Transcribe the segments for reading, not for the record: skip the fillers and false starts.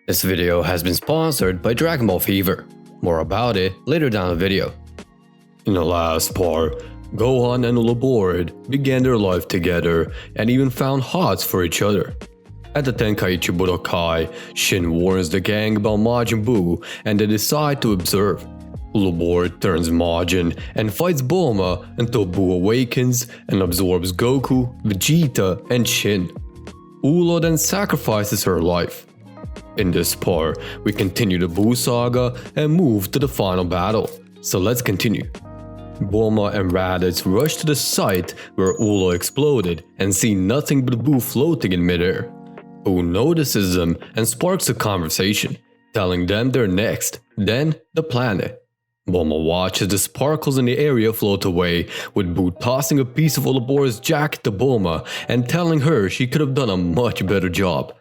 This video has been sponsored by Dragon Ball Fever. More about it later down the video. In the last part, Gohan and Uloborid began their life together and even found hearts for each other. At the Tenkaichi Budokai, Shin warns the gang about Majin Buu and they decide to observe. Uloborid turns Majin and fights Bulma until Buu awakens and absorbs Goku, Vegeta, and Shin. Ulo then sacrifices her life. In this part, we continue the Buu saga and move to the final battle, so let's continue. Bulma and Raditz rush to the site where Ulo exploded and see nothing but Buu floating in midair. Buu notices them and sparks a conversation, telling them they're next, then the planet. Bulma watches the sparkles in the area float away, with Buu tossing a piece of Uloborid's jacket to Bulma and telling her she could have done a much better job.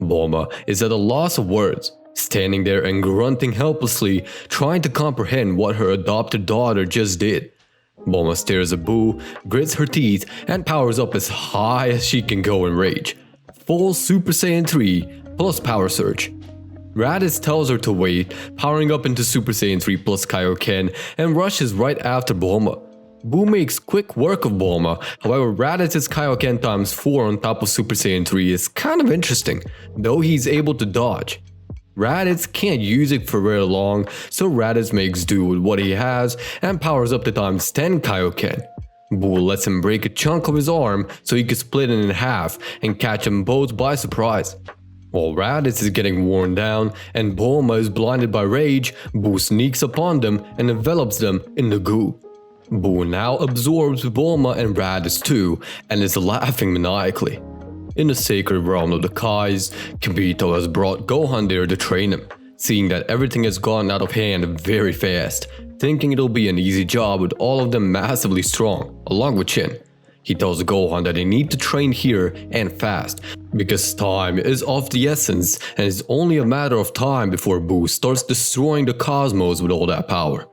Bulma is at a loss of words, standing there and grunting helplessly, trying to comprehend what her adopted daughter just did. Bulma stares at Buu, grits her teeth, and powers up as high as she can go in rage. Full Super Saiyan 3 plus Power Surge. Raditz tells her to wait, powering up into Super Saiyan 3 plus Kaioken, and rushes right after Bulma. Buu makes quick work of Bulma, however Raditz's Kaioken times 4 on top of Super Saiyan 3 is kind of interesting, though he's able to dodge. Raditz can't use it for very long, so Raditz makes do with what he has and powers up to times 10 Kaioken. Buu lets him break a chunk of his arm so he can split it in half and catch them both by surprise. While Raditz is getting worn down and Bulma is blinded by rage, Buu sneaks upon them and envelops them in the goo. Buu now absorbs Bulma and Raditz too and is laughing maniacally. In the sacred realm of the Kais, Kibito has brought Gohan there to train him, seeing that everything has gone out of hand very fast, thinking it'll be an easy job with all of them massively strong, along with Shin. He tells Gohan that they need to train here and fast, because time is of the essence and it's only a matter of time before Buu starts destroying the cosmos with all that power.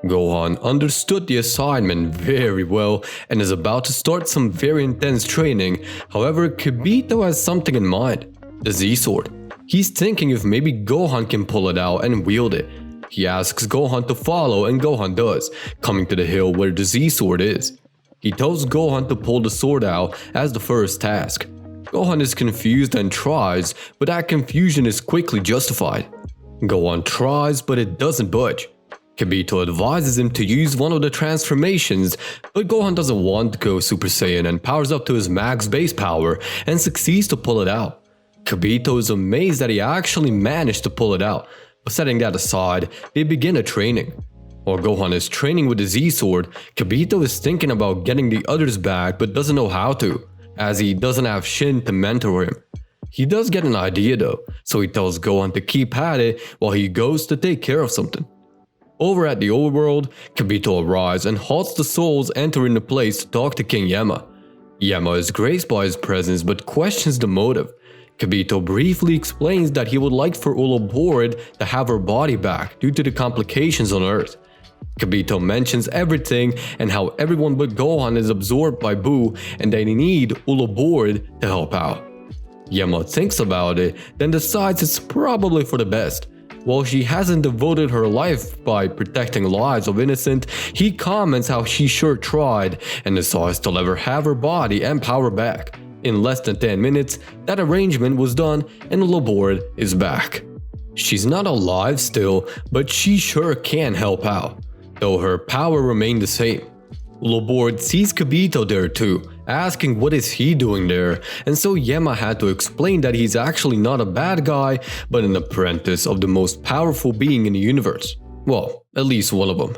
Gohan understood the assignment very well and is about to start some very intense training, however Kibito has something in mind, the Z-Sword. He's thinking if maybe Gohan can pull it out and wield it. He asks Gohan to follow and Gohan does, coming to the hill where the Z-Sword is. He tells Gohan to pull the sword out as the first task. Gohan is confused and tries, but that confusion is quickly justified. Gohan tries, but it doesn't budge. Kibito advises him to use one of the transformations, but Gohan doesn't want to go Super Saiyan and powers up to his max base power and succeeds to pull it out. Kibito is amazed that he actually managed to pull it out, but setting that aside, they begin a training. While Gohan is training with the Z-Sword, Kibito is thinking about getting the others back but doesn't know how to, as he doesn't have Shin to mentor him. He does get an idea though, so he tells Gohan to keep at it while he goes to take care of something. Over at the overworld, Kibito arrives and halts the souls entering the place to talk to King Yama. Yama is graced by his presence but questions the motive. Kibito briefly explains that he would like for Uloborid to have her body back due to the complications on Earth. Kibito mentions everything and how everyone but Gohan is absorbed by Buu and they need Uloborid to help out. Yama thinks about it, then decides it's probably for the best. While she hasn't devoted her life by protecting lives of innocent, he comments how she sure tried and decides to let her have her body and power back. In less than 10 minutes, that arrangement was done and Uloborid is back. She's not alive still, but she sure can help out, though her power remained the same. Uloborid sees Kibito there too, asking what is he doing there, and so Yama had to explain that he's actually not a bad guy, but an apprentice of the most powerful being in the universe. Well, at least one of them.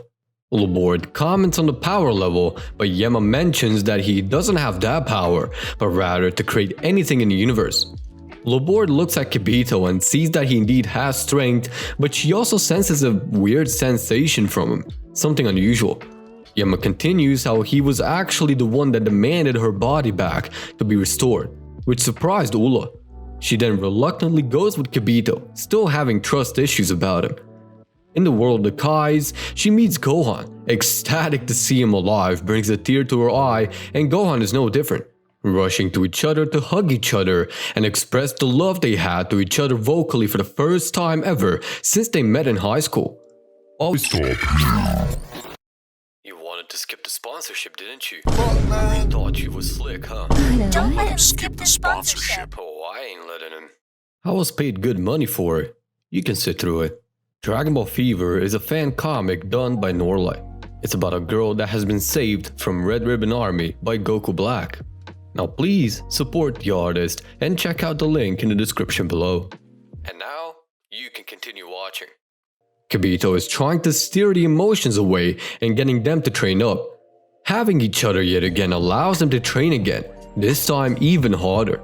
Uloborid comments on the power level, but Yama mentions that he doesn't have that power, but rather to create anything in the universe. Uloborid looks at Kibito and sees that he indeed has strength, but she also senses a weird sensation from him, something unusual. Yama continues how he was actually the one that demanded her body back to be restored, which surprised Ula. She then reluctantly goes with Kibito, still having trust issues about him. In the world of the Kais, she meets Gohan. Ecstatic to see him alive brings a tear to her eye, and Gohan is no different. rushing to each other to hug each other and express the love they had to each other vocally for the first time ever since they met in high school. I'll stop. You wanted to skip the sponsorship, didn't you? But man, You thought you was slick, huh? don't let him skip the sponsorship. Oh, I ain't letting him. I was paid good money for it. You can sit through it. Dragon Ball Fever is a fan comic done by Norlight. It's about a girl that has been saved from Red Ribbon Army by Goku Black. Now please support the artist and check out the link in the description below. And now, you can continue watching. Kibito is trying to steer the emotions away and getting them to train up. Having each other yet again allows them to train again, this time even harder.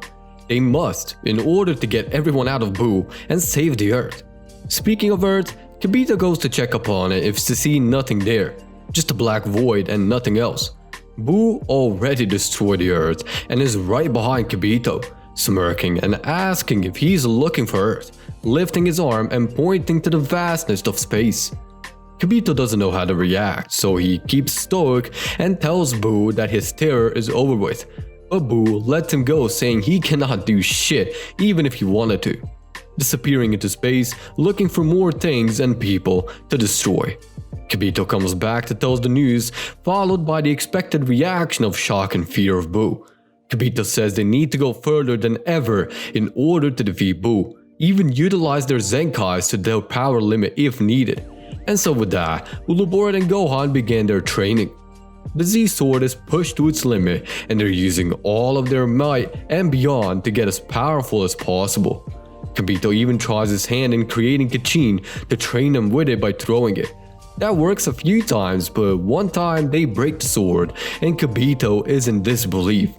They must, in order to get everyone out of Buu and save the Earth. Speaking of Earth, Kibito goes to check upon it if to see nothing there, just a black void and nothing else. Buu already destroyed the Earth and is right behind Kibito, smirking and asking if he's looking for Earth, lifting his arm and pointing to the vastness of space. Kibito doesn't know how to react, so he keeps stoic and tells Buu that his terror is over with. But Buu lets him go, saying he cannot do shit even if he wanted to, disappearing into space looking for more things and people to destroy. Kibito comes back to tell the news, followed by the expected reaction of shock and fear of Buu. Kibito says they need to go further than ever in order to defeat Buu, even utilize their Zenkais to their power limit if needed. And so with that, Uloborid and Gohan began their training. The Z-Sword is pushed to its limit and they're using all of their might and beyond to get as powerful as possible. Kibito even tries his hand in creating Kachin to train them with it by throwing it. That works a few times, but one time they break the sword and Kibito is in disbelief.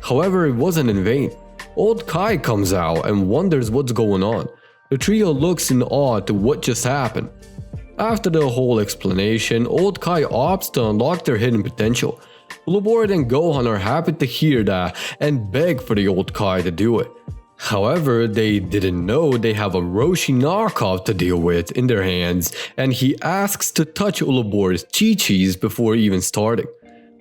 However, it wasn't in vain. Old Kai comes out and wonders what's going on. The trio looks in awe to what just happened. After the whole explanation, Old Kai opts to unlock their hidden potential. Uloborid and Gohan are happy to hear that and beg for the Old Kai to do it. However, they didn't know they have a Roshi knockoff to deal with in their hands, and he asks to touch Uloborid's chi-chis before even starting.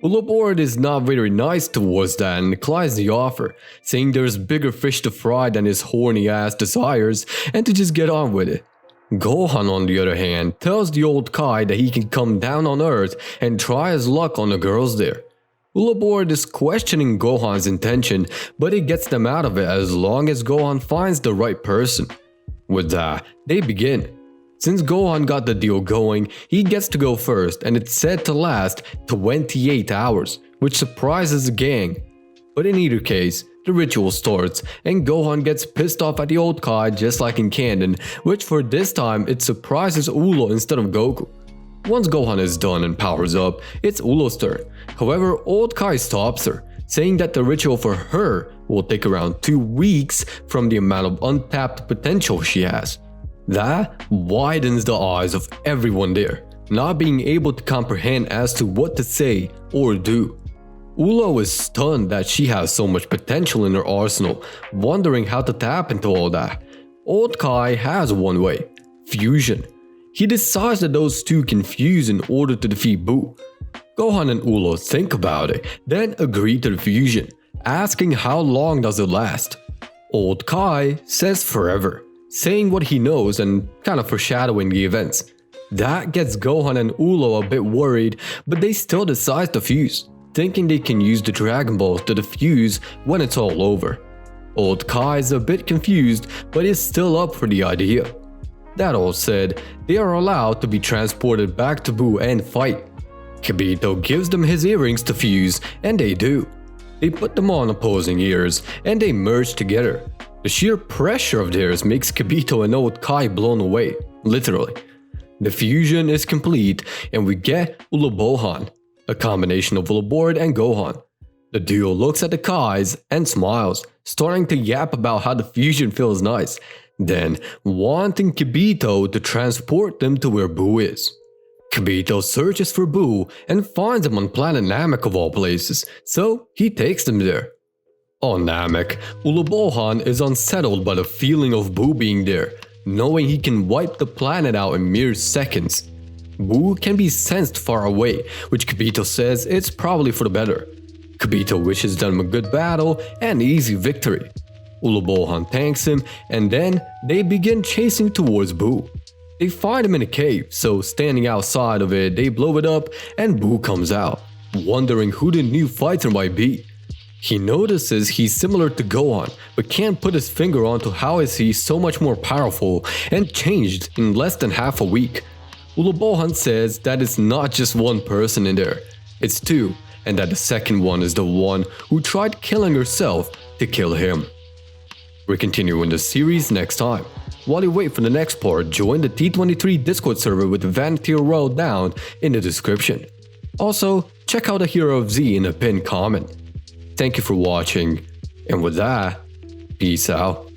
Uloborid is not very nice towards that and declines the offer, saying there's bigger fish to fry than his horny ass desires and to just get on with it. Gohan, on the other hand, tells the Old Kai that he can come down on Earth and try his luck on the girls there. Uloborid is questioning Gohan's intention, but he gets them out of it as long as Gohan finds the right person. With that, they begin. Since Gohan got the deal going, he gets to go first and it's said to last 28 hours, which surprises the gang. But in either case, the ritual starts and Gohan gets pissed off at the Old Kai just like in canon, which for this time it surprises Ulo instead of Goku. Once Gohan is done and powers up, it's Ulo's turn. However, Old Kai stops her, saying that the ritual for her will take around 2 weeks from the amount of untapped potential she has. That widens the eyes of everyone there, not being able to comprehend as to what to say or do. Ulo is stunned that she has so much potential in her arsenal, wondering how to tap into all that. Old Kai has one way: fusion. He decides that those two can fuse in order to defeat Buu. Gohan and Ulo think about it, then agree to the fusion, asking how long does it last. Old Kai says forever, saying what he knows and kind of foreshadowing the events. That gets Gohan and Ulo a bit worried, but they still decide to fuse, thinking they can use the Dragon Balls to defuse when it's all over. Old Kai is a bit confused, but is still up for the idea. That all said, they are allowed to be transported back to Buu and fight. Kibito gives them his earrings to fuse, and they do. They put them on opposing ears, and they merge together. The sheer pressure of theirs makes Kibito and Old Kai blown away, literally. The fusion is complete, and we get Ulobohan, a combination of Uloborid and Gohan. The duo looks at the Kais and smiles, starting to yap about how the fusion feels nice, then wanting Kibito to transport them to where Buu is. Kibito searches for Buu and finds him on planet Namek of all places, so he takes them there. On Namek, Ulobohan is unsettled by the feeling of Buu being there, knowing he can wipe the planet out in mere seconds. Buu can be sensed far away, which Kibito says it's probably for the better. Kibito wishes them a good battle and easy victory. Ulobohan thanks him, and then they begin chasing towards Boo. They find him in a cave, so standing outside of it, they blow it up and Boo comes out, wondering who the new fighter might be. He notices he's similar to Gohan, but can't put his finger onto how is he so much more powerful and changed in less than half a week. Ulobohan says that it's not just one person in there, it's two, and that the second one is the one who tried killing herself to kill him. We're continuing the series next time. While you wait for the next part, join the T23 Discord server with the Vanity Roll down in the description. Also, check out the Hero of Z in the pinned comment. Thank you for watching, and with that, peace out.